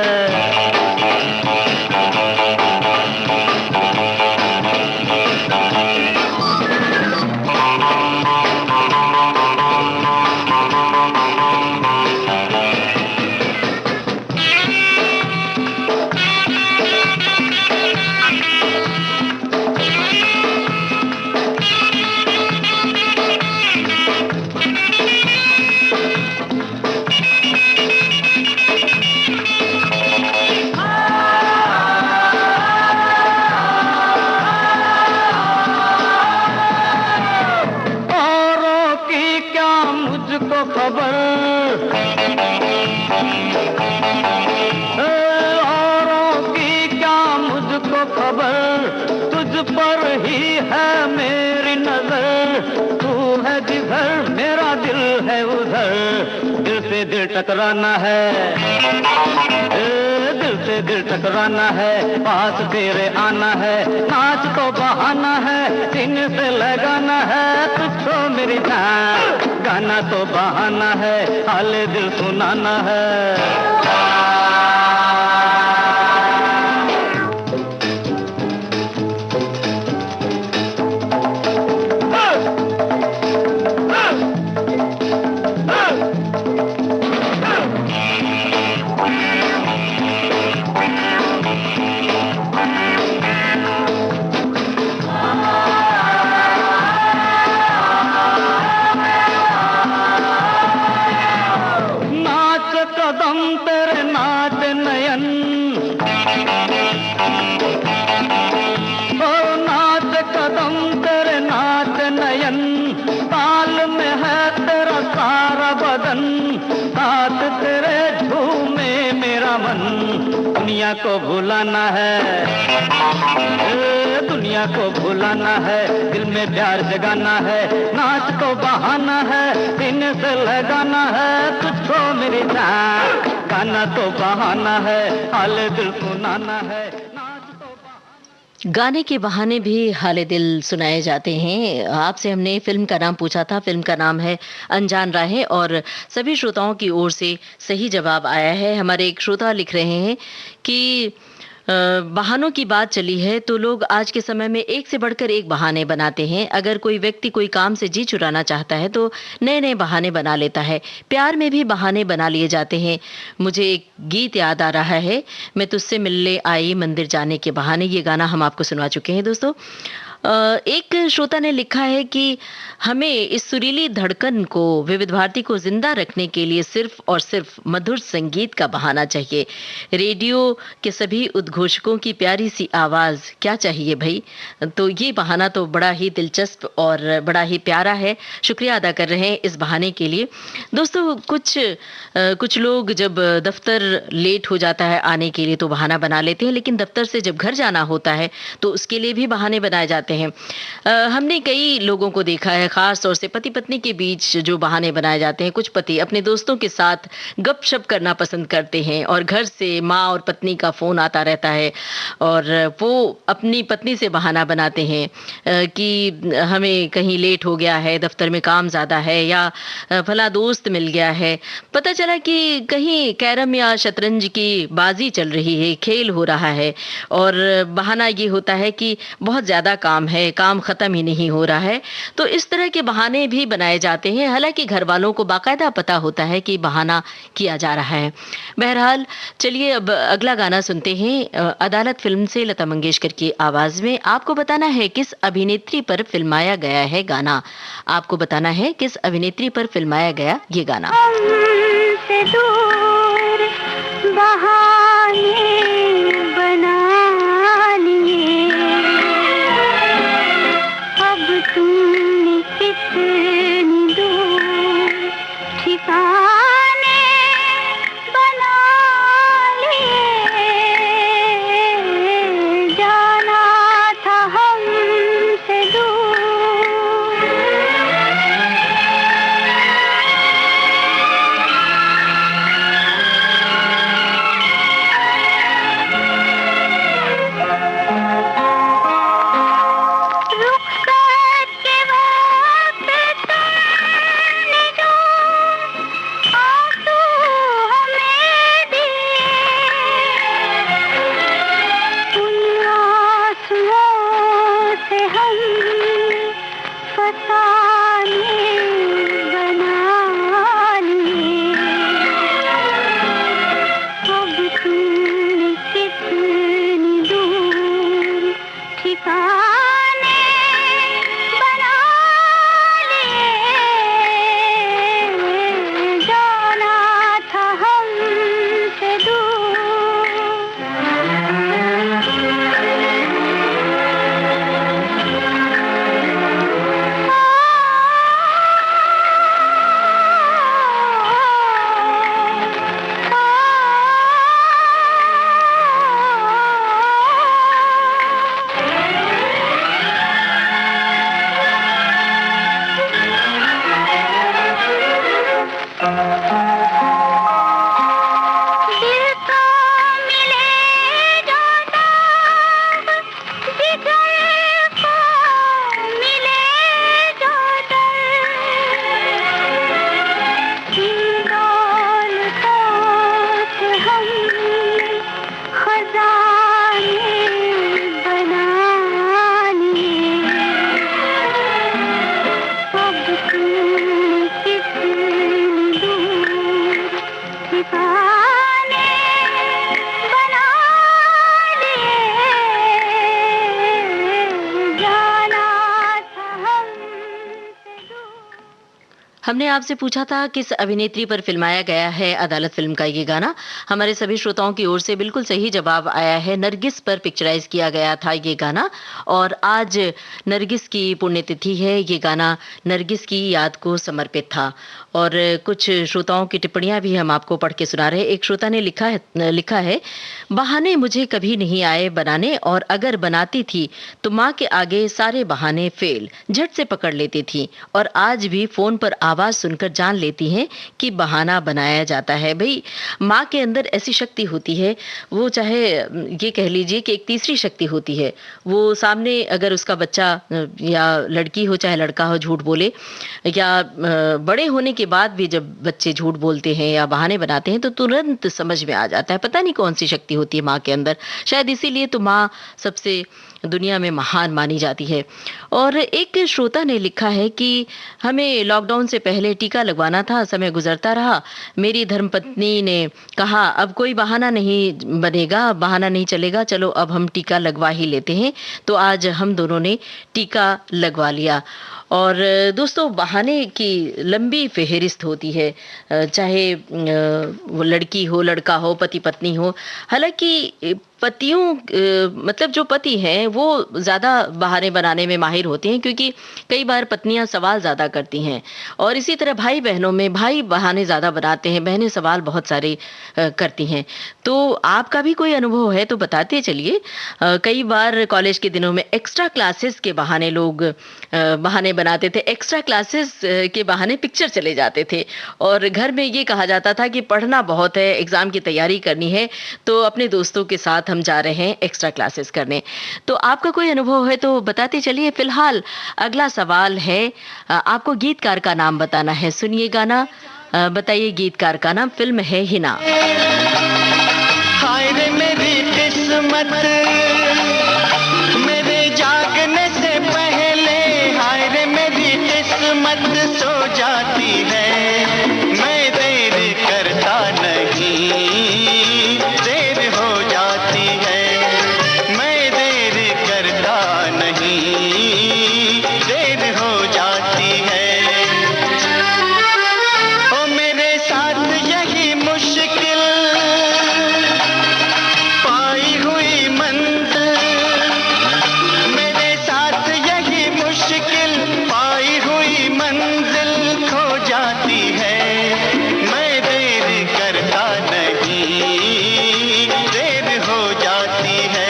दिल टकराना है, दिल से दिल टकराना है, पास तेरे आना है। नाच तो बहाना है, सीने से लगाना है तुझको मेरी जान। गाना तो बहाना है, हाल दिल सुनाना है। दुनिया को भुलाना है, दुनिया को भुलाना है, दिल में प्यार जगाना है। नाच तो बहाना है, सीने से लगाना है तुझको मेरी जान। गाना तो बहाना है, हाल दिल सुनाना है। गाने के बहाने भी हाले दिल सुनाए जाते हैं। आपसे हमने फ़िल्म का नाम पूछा था। फ़िल्म का नाम है अनजान राहें और सभी श्रोताओं की ओर से सही जवाब आया है। हमारे एक श्रोता लिख रहे हैं कि बहानों की बात चली है तो लोग आज के समय में एक से बढ़कर एक बहाने बनाते हैं। अगर कोई व्यक्ति कोई काम से जी चुराना चाहता है तो नए-नए बहाने बना लेता है। प्यार में भी बहाने बना लिए जाते हैं। मुझे एक गीत याद आ रहा है, मैं तुझसे मिलने आई मंदिर जाने के बहाने। ये गाना हम आपको सुनवा चुके हैं दोस्तों। एक श्रोता ने लिखा है कि हमें इस सुरीली धड़कन को, विविध भारती को जिंदा रखने के लिए सिर्फ और सिर्फ मधुर संगीत का बहाना चाहिए। रेडियो के सभी उद्घोषकों की प्यारी सी आवाज, क्या चाहिए भाई। तो ये बहाना तो बड़ा ही दिलचस्प और बड़ा ही प्यारा है। शुक्रिया अदा कर रहे हैं इस बहाने के लिए। दोस्तों, कुछ लोग जब दफ्तर लेट हो जाता है आने के लिए तो बहाना बना लेते हैं, लेकिन दफ्तर से जब घर जाना होता है तो उसके लिए भी बहाने बनाए जाते हैं। हमने कई लोगों को देखा है, खास तौर से पति पत्नी के बीच जो बहाने बनाए जाते हैं। कुछ पति अपने दोस्तों के साथ गपशप करना पसंद करते हैं और घर से माँ और पत्नी का फोन आता रहता है और वो अपनी पत्नी से बहाना बनाते हैं कि हमें कहीं लेट हो गया है, दफ्तर में काम ज्यादा है या भला दोस्त मिल गया है। पता चला कि कहीं कैरम या शतरंज की बाजी चल रही है, खेल हो रहा है और बहाना ये होता है कि बहुत ज्यादा काम है, काम खत्म ही नहीं हो रहा है। तो इस तरह के बहाने भी बनाए जाते हैं, हालांकि घर वालों को बाकायदा पता होता है कि बहाना किया जा रहा है। बहरहाल, चलिए अब अगला गाना सुनते हैं। अदालत फिल्म से लता मंगेशकर की आवाज में। आपको बताना है किस अभिनेत्री पर फिल्माया गया है गाना। आपको बताना है किस अभिनेत्री पर फिल्माया गया ये गाना। हमसे दूर बहाने बना लिए, अब तुमने कितनी दूर ठिकाने बना लिए, जाना था हमसे दूर। रुखसत के वक्त तुमने जो आंसू हमें दिए, उन आंसुओं से हम फसाने बना लिए, अब तुमने कितनी दूर ठिकाने बना लिए, जाना था हमसे दूर। दिल तो मिले जो तब, जिगर को मिले जो दर्द, इन दौलतों से हम खजाने बना लिए, अब तुमने कितनी दूर ठिकाने बना लिए, जाना था हमसे दूर। हमने आपसे पूछा था किस अभिनेत्री पर फिल्माया गया है अदालत फिल्म का ये गाना। हमारे सभी श्रोताओं की ओर से बिल्कुल सही जवाब आया है। नरगिस पर पिक्चराइज किया गया था ये गाना और आज नरगिस की पुण्यतिथि है। ये गाना नरगिस की याद को समर्पित था और कुछ श्रोताओं की टिप्पणियां भी हम आपको पढ़ के सुना रहे हैं। एक श्रोता ने लिखा है, बहाने मुझे कभी नहीं आए बनाने और अगर बनाती थी तो माँ के आगे सारे बहाने फेल, झट से पकड़ लेती थी और आज भी फोन पर आवाज सुनकर जान लेती हैं कि बहाना बनाया जाता है। भाई, माँ के अंदर ऐसी शक्ति होती है, वो चाहे ये कह लीजिए कि एक तीसरी शक्ति होती है। वो सामने अगर उसका बच्चा या लड़की हो चाहे लड़का हो झूठ बोले या बड़े होने के बाद भी जब बच्चे झूठ बोलते हैं या बहाने बनाते हैं तो तुरंत समझ में आ जाता है। पता नहीं कौन सी शक्ति होती है माँ के अंदर। शायद इसीलिए तो माँ सबसे दुनिया में महान मानी जाती है। और एक श्रोता ने लिखा है कि हमें लॉकडाउन से पहले टीका लगवाना था, समय गुजरता रहा। मेरी धर्मपत्नी ने कहा अब कोई बहाना नहीं बनेगा, बहाना नहीं चलेगा, चलो अब हम टीका लगवा ही लेते हैं। तो आज हम दोनों ने टीका लगवा लिया। और दोस्तों, बहाने की लंबी फेहरिस्त होती है, चाहे वो लड़की हो, लड़का हो, पति पत्नी हो। हालांकि पतियों मतलब जो पति हैं वो ज़्यादा बहाने बनाने में माहिर होते हैं, क्योंकि कई बार पत्नियां सवाल ज़्यादा करती हैं। और इसी तरह भाई बहनों में भाई बहाने ज़्यादा बनाते हैं, बहनें सवाल बहुत सारे करती हैं। तो आपका भी कोई अनुभव है तो बताते चलिए। कई बार कॉलेज के दिनों में एक्स्ट्रा क्लासेस के बहाने लोग बहाने बनाते थे। एक्स्ट्रा क्लासेस के बहाने पिक्चर चले जाते थे और घर में ये कहा जाता था कि पढ़ना बहुत है, एग्ज़ाम की तैयारी करनी है, तो अपने दोस्तों के साथ हम जा रहे हैं एक्स्ट्रा क्लासेस करने। तो आपका कोई अनुभव है तो बताते चलिए। फिलहाल अगला सवाल है, आपको गीतकार का नाम बताना है। सुनिए गाना, बताइए गीतकार का नाम। फिल्म है हिना। हाय रे मेरी किस्मत, मेरे जागने से पहले हाय रे मेरी किस्मत सो जाती है। मैं देर करता नहीं, देर हो जाती है। मैं देर करता नहीं, देर हो जाती है। ओ मेरे साथ यही मुश्किल पाई हुई मंजिल, मेरे साथ यही मुश्किल पाई हुई मंजिल खो जाती है। मैं देर करता नहीं, देर हो जाती है।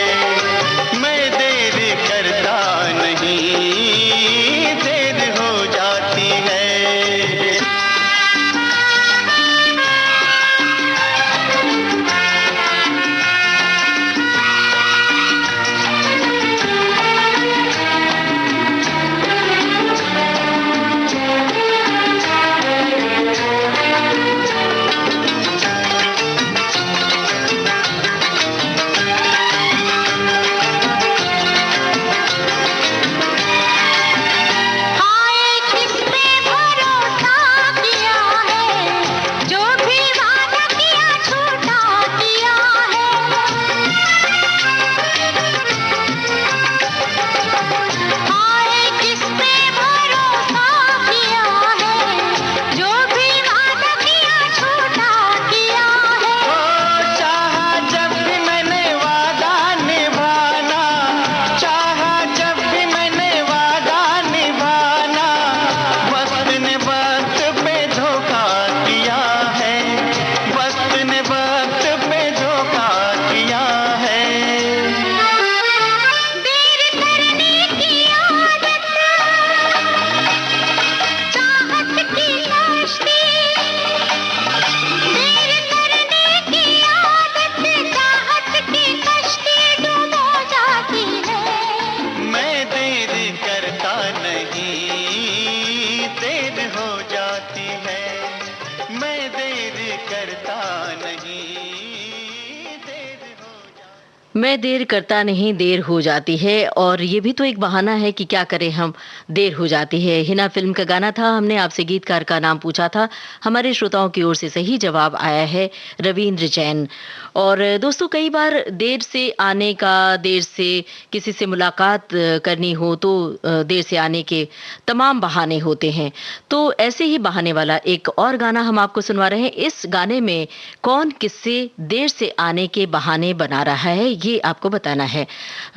मैं देर करता नहीं, देर हो जाती है। हाय किस पे भरोसा किया है, जो भी वादा किया झूठा किया है। हाय किस पे भरोसा किया है, जो भी वादा किया झूठा किया है। ओ चाहा जब भी मैंने वादा निभाना, चाहा जब भी मैंने वादा निभाना, वक्त ने वक्त पे धोखा किया है। वक्त ने वक्त पे धोखा किया है। देर करने की आदत चाहत की कश्ती, देर करने की आदत चाहत की कश्ती डूबो जाती है। मैं देर करता नहीं, देर हो जाती है। मैं देर करता नहीं, देर हो जाती है। मैं देर करता नहीं, देर हो जाती है। और ये भी तो एक बहाना है कि क्या करें हम, देर हो जाती है। हिना फिल्म का गाना था। हमने आपसे गीतकार का नाम पूछा था। हमारे श्रोताओं की ओर से सही जवाब आया है रविंद्र जैन। और दोस्तों, कई बार देर से आने का, देर से किसी से मुलाकात करनी हो तो देर से आने के तमाम बहाने होते हैं। तो ऐसे ही बहाने वाला एक और गाना हम आपको सुनवा रहे हैं। इस गाने में कौन किससे देर से आने के बहाने बना रहा है, ये आपको बताना है।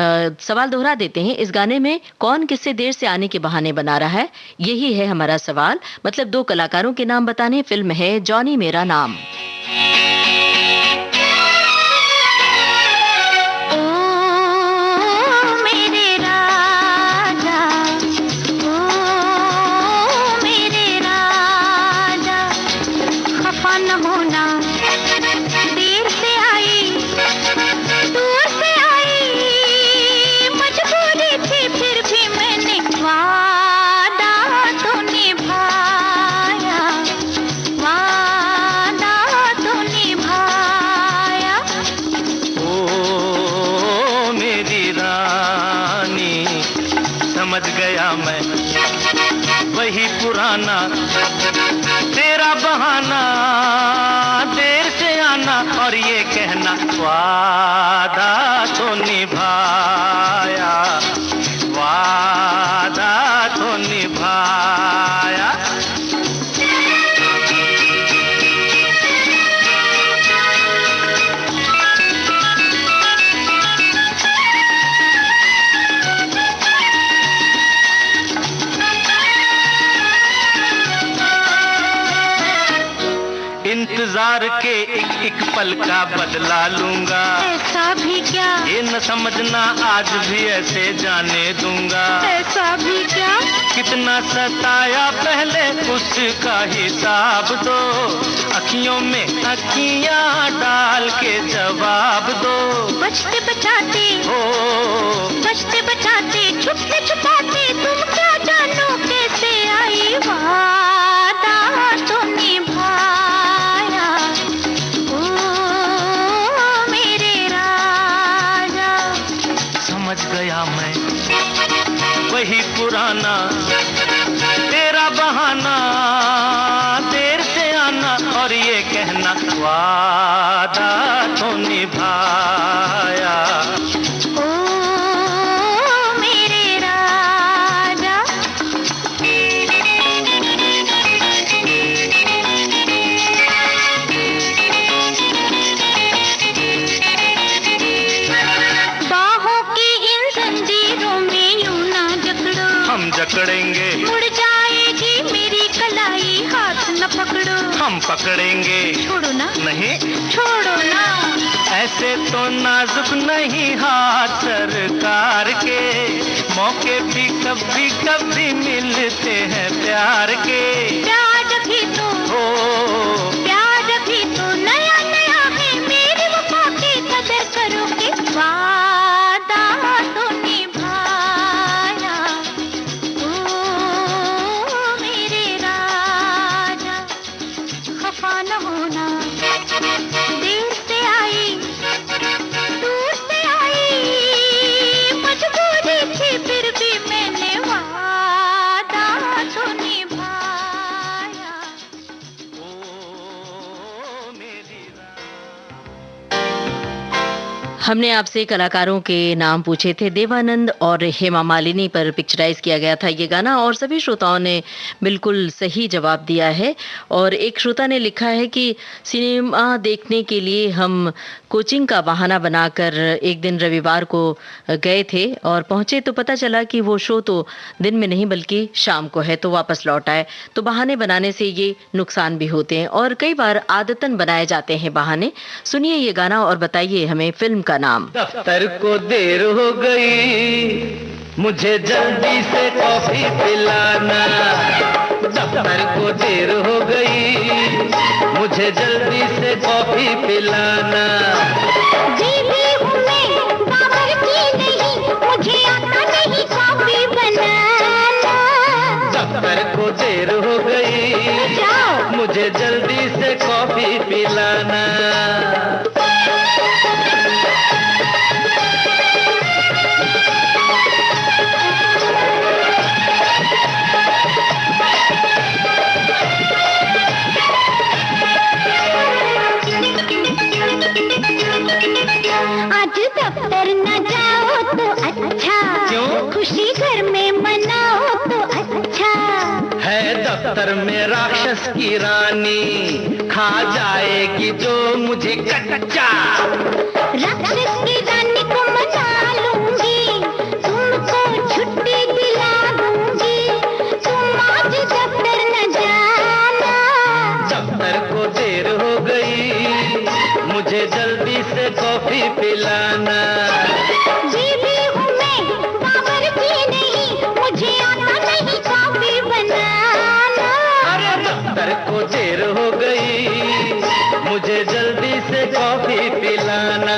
सवाल दोहरा देते हैं, इस गाने में कौन किससे देर से आने के बहाने बना रहा है, यही है हमारा सवाल। मतलब दो कलाकारों के नाम बताने। फिल्म है जॉनी मेरा नाम। ओ मेरे राजा, ओ मेरे राजा, खफा न होना, देर से आई, दूर से आई, मजबूरी थी फिर भी मैंने वादा तो निभाया, वादा तो निभाया। बहाना, तेरा बहाना देर से आना और ये कहना वादा तो निभाया, वादा तो निभाया। इंतजार के एक पल का बदला लूंगा, ऐसा भी क्या, ये न समझना आज भी ऐसे जाने दूंगा। ऐसा भी क्या, कितना सताया पहले उसका हिसाब दो, अखियों में अखियां डाल के जवाब दो। बचते बचाते हो बचते बचाते छुपते छुपाते तुम क्या जानो कैसे आई वादा तो निभाया, ओ मेरे राजा। समझ गया मैं वही पुराना, तेरा बहाना देर से आना और ये कहना वादा तो निभाया। ओ मेरे राजा। बाहों की इन जंजीरों में यूं ना जकड़ो, हम जकड़ेंगे, मुड़ जाएगी मेरी कलाई, हाथ न पकड़ो। हम पकड़ेंगे, छोड़ो ना, नहीं छोड़ो ना। ऐसे तो नाजुक नहीं हाथ सरकार के, मौके भी कभी कभी मिलते हैं प्यार के। प्यार भी तो हो प्यार भी तो नया नया है, मेरी वफा की कदर करोगे, वादा तो निभाया, ओ मेरे राजा। खफा न होना, देर से आई दूर से आई, मजबूरी थी फिर भी मैंने वादा तो निभाया। ओ मेरी हमने आपसे कलाकारों के नाम पूछे थे। देवानंद और हेमा मालिनी पर पिक्चराइज किया गया था ये गाना और सभी श्रोताओं ने बिल्कुल सही जवाब दिया है। और एक श्रोता ने लिखा है कि सिनेमा देखने के लिए हम कोचिंग का बहाना बनाकर एक दिन रविवार को गए थे और पहुंचे तो पता चला कि वो शो तो दिन में नहीं बल्कि शाम को है, तो वापस लौट आए। तो बहाने बनाने से ये नुकसान भी होते हैं और कई बार आदतन बनाए जाते हैं बहाने। सुनिए ये गाना और बताइए हमें फिल्म का नाम। दफ्तर को देर हो गई, मुझे जल्दी से कॉफी पिलाना। दफ्तर को देर हो गई, मुझे जल्दी से कॉफी पिलाना। जीवी हूँ मैं बावर्ची नहीं, मुझे आता नहीं कॉफी बनाना। दफ्तर को देर हो गई, जाओ मुझे जल्दी से कॉफी पिलाना। आज दफ्तर न जाओ तो अच्छा, क्यों? खुशी घर में मनाओ तो अच्छा। है दफ्तर में राक्षस की रानी, खा जाएगी जो मुझे कच्चा। राक्षस की रानी को मना लूंगी, तुमको छुट्टी दिला दूंगी, तुम आज दफ्तर न जाना। दफ्तर को देर हो गई, मुझे जल्दी से कॉफी पिलाना। जीवी हूँ मैं बावर्ची नहीं, मुझे आता नहीं कॉफी बनाना। अरे दफ्तर को देर हो गई, मुझे जल्दी से कॉफी पिलाना।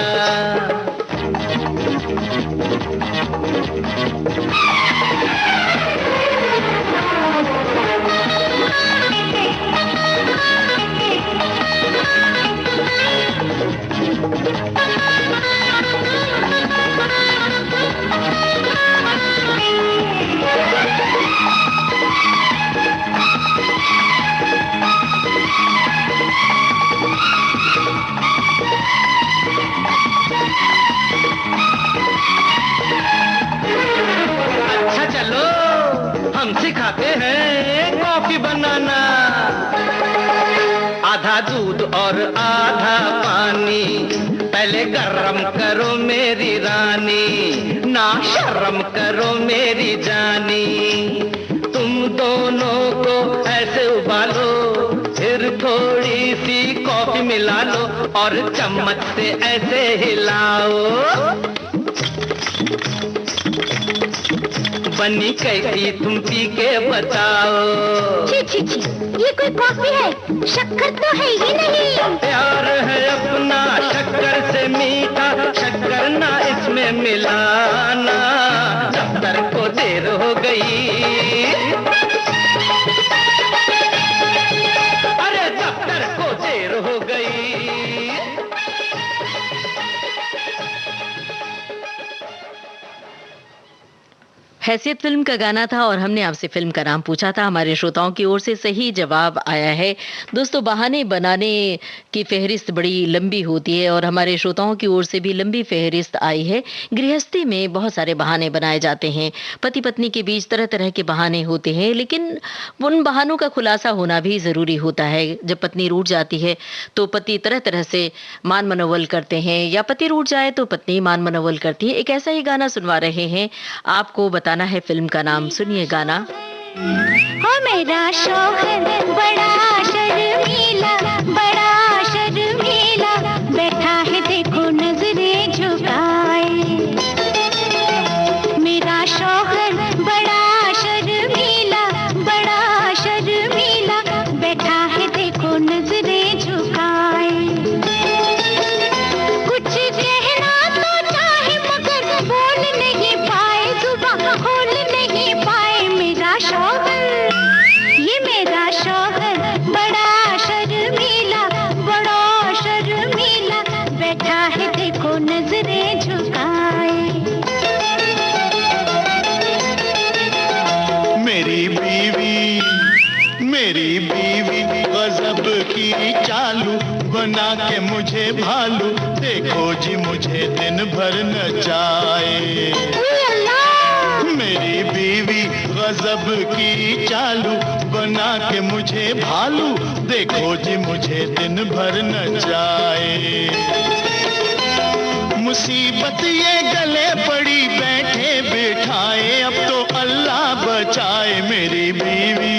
और आधा पानी। पहले गरम करो मेरी रानी, ना शर्म करो मेरी जानी। तुम दोनों को ऐसे उबालो, फिर थोड़ी सी कॉफी मिला लो और चम्मच से ऐसे हिलाओ। बनी कैसी तुम पी के बताओ। छी छी छी, ये कोई कॉफी है? शक्कर तो है ही नहीं। प्यार है अपना शक्कर से मीठा, शक्कर ना इसमें मिलाना। दफ्तर को देर हो गई, अरे दफ्तर को देर हो गई। हैसियत फिल्म का गाना था और हमने आपसे फिल्म का नाम पूछा था। हमारे श्रोताओं की ओर से सही जवाब आया है। दोस्तों, बहाने बनाने की फहरिस्त बड़ी लंबी होती है और हमारे श्रोताओं की ओर से भी लंबी फहरिस्त आई है। गृहस्थी में बहुत सारे बहाने बनाए जाते हैं। पति पत्नी के बीच तरह तरह के बहाने होते हैं, लेकिन उन बहानों का खुलासा होना भी ज़रूरी होता है। जब पत्नी रूठ जाती है तो पति तरह तरह से मान मनोवल करते हैं, या पति रूठ जाए तो पत्नी मान मनोवल करती है। एक ऐसा ही गाना सुनवा रहे हैं आपको, बताना है फिल्म का नाम। सुनिए गाना। हो मेरा शौहर बड़ा शर्मीला, बड़ा शर्मीला, बैठा है देखो नजरें झुकाए। मेरा शौहर बड़ा शर्मीला, बड़ा शर्मीला, बैठा है देखो नजरें झुकाए। कुछ कहना तो चाहे मगर बोल नहीं पाए, जुबान खोल नहीं पाए। मेरा शौहर, ये मेरा शौहर बड़ा शर्मीला, बड़ा शर्मीला, बैठा है देखो नजरें झुकाए। मेरी बीवी गजब की चालू, बना के मुझे भालू, देखो जी मुझे दिन भर नचाए। मेरी बीवी गजब की चालू, बना के मुझे भालू, देखो जी मुझे दिन भर नचाए। मुसीबत ये गले पड़ी बैठे बिठाए, अब तो अल्लाह बचाए। मेरी बीवी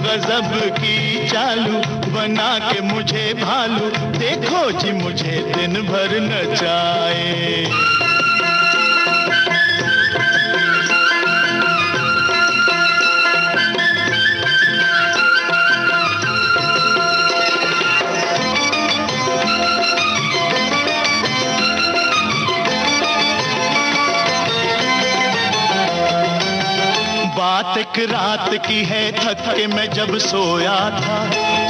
गजब की चालू, बना के मुझे भालू, देखो जी मुझे दिन भर नचाए। बात एक रात की है, थक के मैं जब सोया था,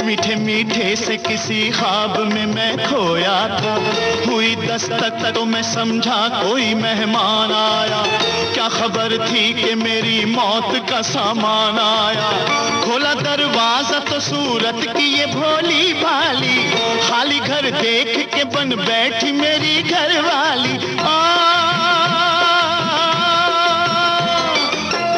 मीठे मीठे से किसी ख्वाब में मैं खोया था। हुई दस्तक तो मैं समझा कोई मेहमान आया, क्या खबर थी कि मेरी मौत का सामान आया। खोला दरवाजा तो सूरत की ये भोली भाली, खाली घर देख के बन बैठी मेरी घरवाली।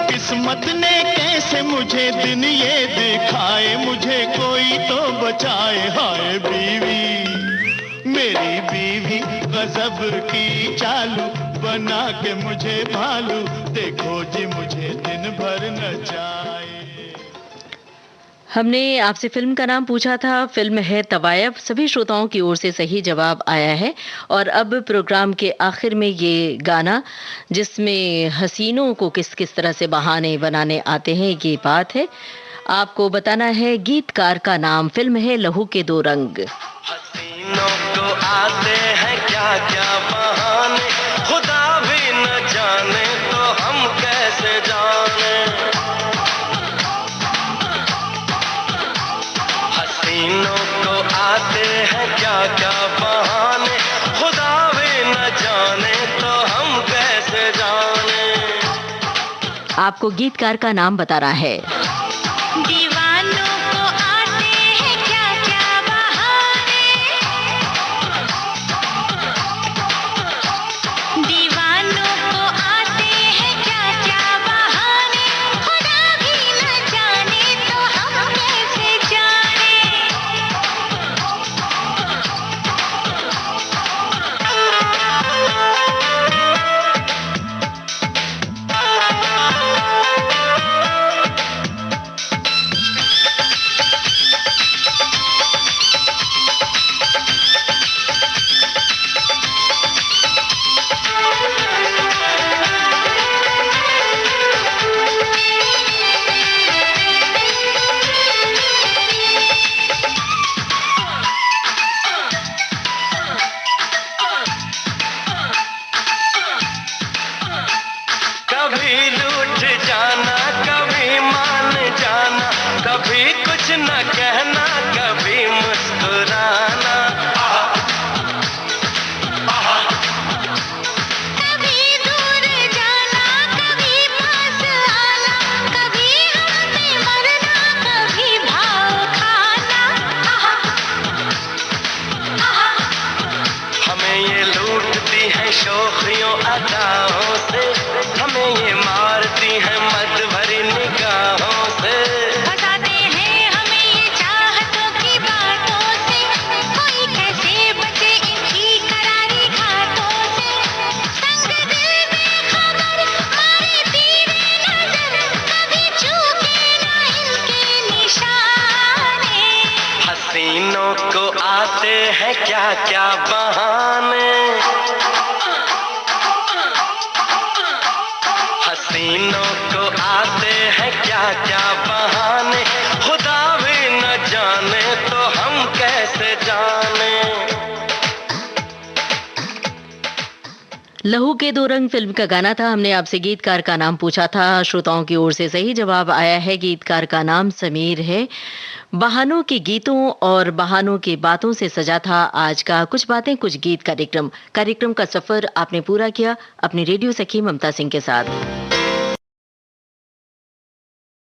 किस्मत ने कैसे मुझे दिन ये दिखाए, मुझे कोई तो बचाए। हाय बीवी, मेरी बीवी गजब की चालू, बना के मुझे भालू, देखो जी मुझे दिन भर नचाए। हमने आपसे फिल्म का नाम पूछा था। फिल्म है तवायफ। सभी श्रोताओं की ओर से सही जवाब आया है। और अब प्रोग्राम के आखिर में ये गाना, जिसमें हसीनों को किस किस तरह से बहाने बनाने आते हैं, ये बात है। आपको बताना है गीतकार का नाम। फिल्म है लहू के दो रंग। हसीनों को आते हैं क्या क्या बहाने, खुदा भी न जाने तो हम कैसे जाने। हसीनों को आते हैं क्या क्या बहाने, खुदा भी न जाने तो हम कैसे जाने। आपको गीतकार का नाम बताना है। दीवानों को आते हैं क्या क्या बहाने, दीवानों को आते हैं क्या क्या बहाने, खुदा भी न जाने तो हम कैसे जाने। शोखियों अदाओं से, हमें ये मारती है मत भरी निगाहों से। बताते हैं हमें ये चाहतों की बातों से, कोई कैसे बचे इनकी करारी घातों से। संग दिल में खबर मारे तीरे नजर, कभी चूके ना इनके निशाने। हसीनों को आते हैं क्या क्या बहाने, हसीनों को आते हैं क्या क्या बहाने, खुदा भी न जाने तो हम कैसे जाने। लहू के दो रंग फिल्म का गाना था। हमने आपसे गीतकार का नाम पूछा था, श्रोताओं की ओर से सही जवाब आया है। गीतकार का नाम समीर है। बहानों के गीतों और बहानों की बातों से सजा था आज का कुछ बातें कुछ गीत कार्यक्रम का सफर आपने पूरा किया अपनी रेडियो सखी ममता सिंह के साथ।